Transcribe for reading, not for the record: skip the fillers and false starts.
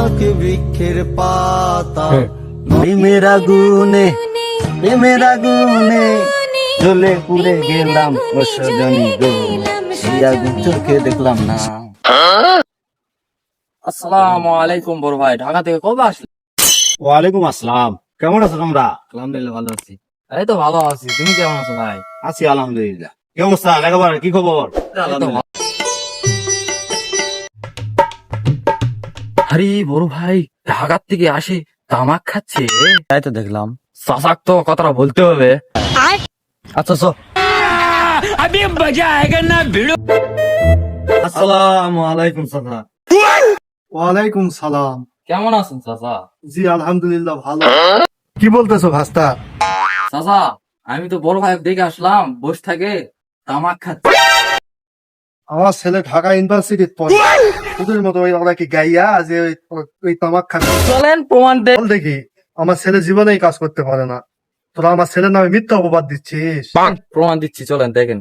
শাক বৃক্ষের পাতা প্রেমের আগুনে জ্বলে পুড়ে গেলাম ও সজনী গো, সেই আগুন চোখে দেখলাম না। আসসালামু আলাইকুম বড় ভাই, ঢাকা থেকে কবে আসলে? ওয়ালাইকুম আসসালাম। কেমন আছো তোমরা? আলহামদুলিল্লাহ ভালো আছি। এই তো ভালো আছি, তুমি কেমন আছো ভাই? আছি আলহামদুলিল্লাহ। কি অবস্থা লেখাপড়ার, কি খবর? এই তো ভালো। আরে বড় ভাই ঢাকার থেকে আসে তামাক খাচ্ছে, তাই তো দেখলাম। চাচাক তো কথাটা বলতে হবে। আচ্ছা আসসালামু আলাইকুম চাচা। ওয়ালাইকুম সালাম। কেমন আছেন চাচা? জি আলহামদুলিল্লাহ ভালো। কি বলতেছো ভাস্তা? চাচা আমি তো বড় ভাই দেখে আসলাম, বসে থাকে তামাক খাচ্ছে। আমার ছেলে ঢাকা ইউনিভার্সিটির পড়ে, তোদের মতো ওরা কি গাইয়া যে ওই তামাক খাচ্ছে? চলেন প্রমাণ দে। বল দেখি, আমার ছেলে জীবনেই কাজ করতে পারে না, তোরা আমার ছেলের নামে মিথ্যা অপবাদ দিচ্ছিস। প্রমাণ দিচ্ছি, চলেন দেখেন।